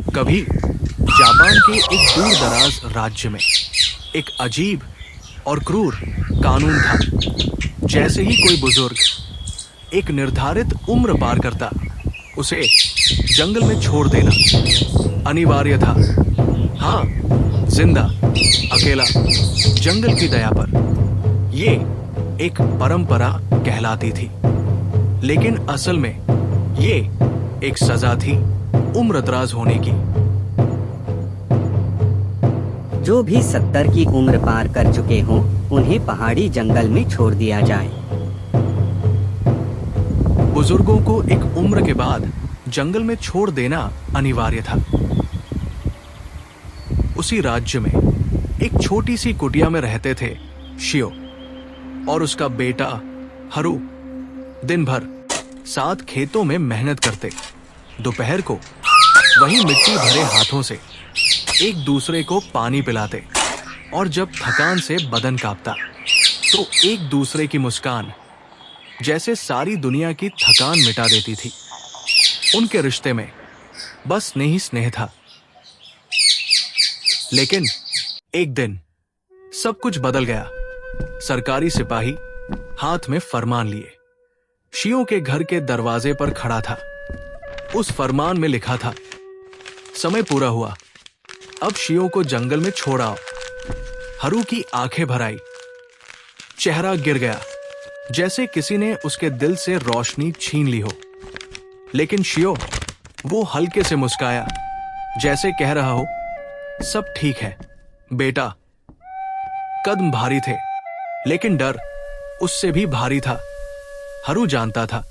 कभी जापान के एक दूर दराज राज्य में एक अजीब और क्रूर कानून था। जैसे ही कोई बुजुर्ग एक निर्धारित उम्र पार करता, उसे जंगल में छोड़ देना अनिवार्य था। हाँ, जिंदा अकेला जंगल की दया पर। ये एक परंपरा कहलाती थी, लेकिन असल में ये एक सजा थी उम्रदराज होने की। जो भी 70 की उम्र पार कर चुके हों, उन्हें पहाड़ी जंगल में छोड़ दिया जाए। बुजुर्गों को एक उम्र के बाद जंगल में छोड़ देना अनिवार्य था। उसी राज्य में एक छोटी सी कुटिया में रहते थे शियो और उसका बेटा हरू। दिन भर साथ खेतों में मेहनत करते, दोपहर को वही मिट्टी भरे हाथों से एक दूसरे को पानी पिलाते, और जब थकान से बदन कांपता तो एक दूसरे की मुस्कान जैसे सारी दुनिया की थकान मिटा देती थी। उनके रिश्ते में बस स्नेह ही स्नेह था। लेकिन एक दिन सब कुछ बदल गया। सरकारी सिपाही हाथ में फरमान लिए शियो के घर के दरवाजे पर खड़ा था। उस फरमान में लिखा था, समय पूरा हुआ, अब शियो को जंगल में छोड़ आओ। हरू की आंखें भर आई, चेहरा गिर गया जैसे किसी ने उसके दिल से रोशनी छीन ली हो। लेकिन शियो वो हल्के से मुस्काया, जैसे कह रहा हो, सब ठीक है बेटा। कदम भारी थे, लेकिन डर उससे भी भारी था। हरू जानता था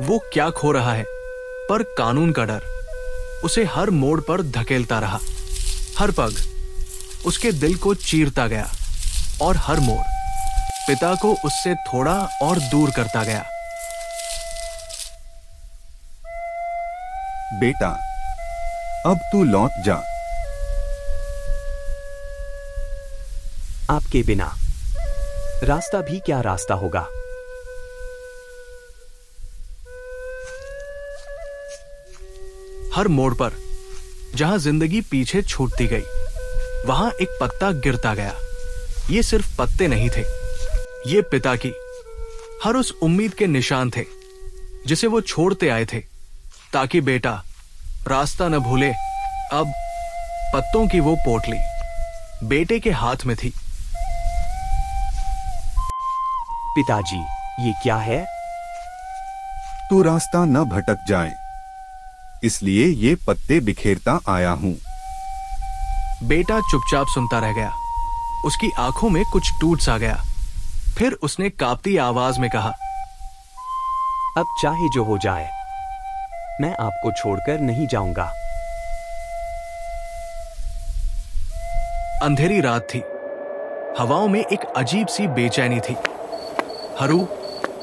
वो क्या खो रहा है, पर कानून का डर उसे हर मोड़ पर धकेलता रहा। हर पग उसके दिल को चीरता गया और हर मोड़ पिता को उससे थोड़ा और दूर करता गया। बेटा, अब तू लौट जा। आपके बिना रास्ता भी क्या रास्ता होगा। हर मोड़ पर जहां जिंदगी पीछे छूटती गई, वहां एक पत्ता गिरता गया। ये सिर्फ पत्ते नहीं थे, ये पिता की हर उस उम्मीद के निशान थे जिसे वो छोड़ते आए थे ताकि बेटा रास्ता न भूले। अब पत्तों की वो पोटली बेटे के हाथ में थी। पिताजी, ये क्या है? तू रास्ता न भटक जाए, इसलिए ये पत्ते बिखेरता आया हूं। बेटा चुपचाप सुनता रह गया। उसकी आंखों में कुछ टूट सा गया। फिर उसने कांपती आवाज में कहा, अब चाहे जो हो जाए, मैं आपको छोड़कर नहीं जाऊंगा। अंधेरी रात थी। हवाओं में एक अजीब सी बेचैनी थी। हरू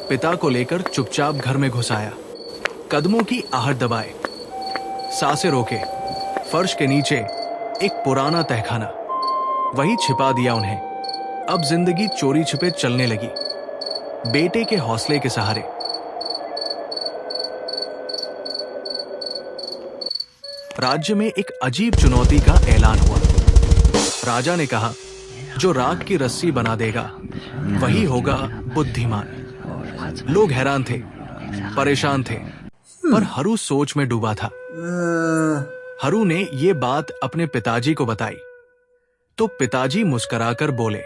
पिता को लेकर चुपचाप घर में घुस आया। कदमों की आहट दबाए, सांसें रोके। फर्श के नीचे एक पुराना तहखाना, वही छिपा दिया उन्हें। अब जिंदगी चोरी छिपे चलने लगी, बेटे के हौसले के सहारे। राज्य में एक अजीब चुनौती का ऐलान हुआ। राजा ने कहा, जो राख की रस्सी बना देगा वही होगा बुद्धिमान। लोग हैरान थे, परेशान थे, पर हरू सोच में डूबा था। हरू ने ये बात अपने पिताजी को बताई तो पिताजी मुस्कुराकर बोले,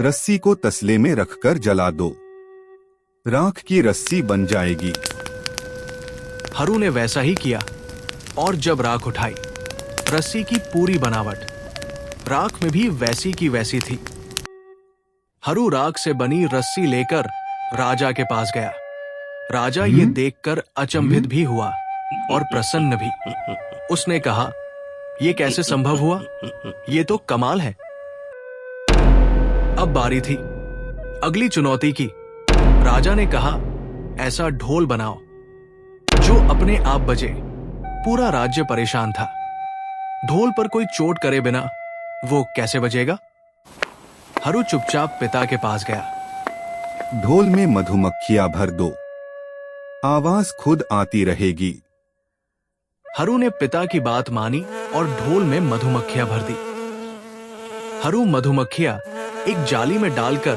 रस्सी को तसले में रखकर जला दो, राख की रस्सी बन जाएगी। हरू ने वैसा ही किया, और जब राख उठाई, रस्सी की पूरी बनावट राख में भी वैसी की वैसी थी। हरू राख से बनी रस्सी लेकर राजा के पास गया। राजा ये देखकर अचंभित भी हुआ और प्रसन्न भी। उसने कहा, ये कैसे संभव हुआ? ये तो कमाल है। अब बारी थी अगली चुनौती की। राजा ने कहा, ऐसा ढोल बनाओ जो अपने आप बजे। पूरा राज्य परेशान था। ढोल पर कोई चोट करे बिना वो कैसे बजेगा? हरू चुपचाप पिता के पास गया। ढोल में मधुमक्खियां भर दो, आवाज खुद आती रहेगी। हरू ने पिता की बात मानी और ढोल में मधुमक्खियां भर दी। हरू मधुमक्खियां एक जाली में डालकर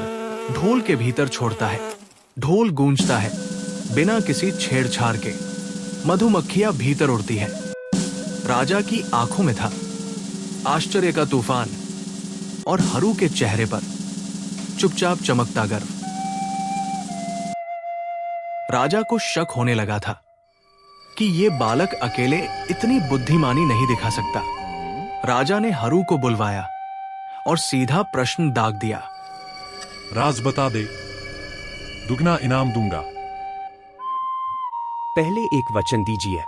ढोल के भीतर छोड़ता है। ढोल गूंजता है बिना किसी छेड़छाड़ के। मधुमक्खियां भीतर उड़ती है। राजा की आंखों में था आश्चर्य का तूफान और हरू के चेहरे पर चुपचाप चमकता गर्व। राजा को शक होने लगा था कि ये बालक अकेले इतनी बुद्धिमानी नहीं दिखा सकता। राजा ने हरू को बुलवाया और सीधा प्रश्न दाग दिया। राज बता दे, दुगना इनाम दूंगा। पहले एक वचन दीजिए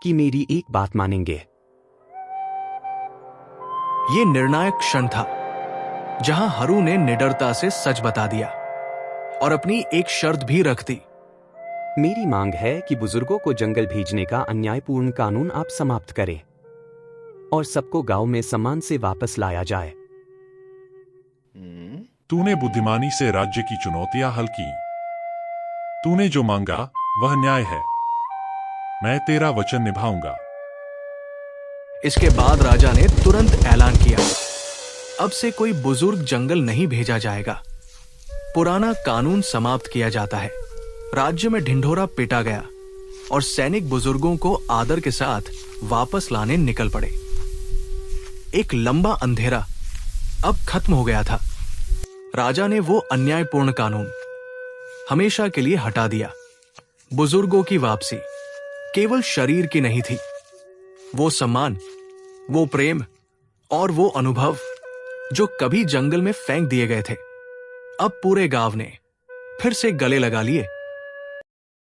कि मेरी एक बात मानेंगे। ये निर्णायक क्षण था जहां हरू ने निडरता से सच बता दिया और अपनी एक शर्त भी रख दी। मेरी मांग है कि बुजुर्गों को जंगल भेजने का अन्यायपूर्ण कानून आप समाप्त करें और सबको गांव में सम्मान से वापस लाया जाए। तूने बुद्धिमानी से राज्य की चुनौतियां हल की। तूने जो मांगा वह न्याय है। मैं तेरा वचन निभाऊंगा। इसके बाद राजा ने तुरंत ऐलान किया, अब से कोई बुजुर्ग जंगल नहीं भेजा जाएगा। पुराना कानून समाप्त किया जाता है। राज्य में ढिंढोरा पीटा गया और सैनिक बुजुर्गों को आदर के साथ वापस लाने निकल पड़े। एक लंबा अंधेरा अब खत्म हो गया था। राजा ने वो अन्यायपूर्ण कानून हमेशा के लिए हटा दिया। बुजुर्गों की वापसी केवल शरीर की नहीं थी, वो सम्मान, वो प्रेम और वो अनुभव जो कभी जंगल में फेंक दिए गए थे, अब पूरे गांव ने फिर से गले लगा लिए।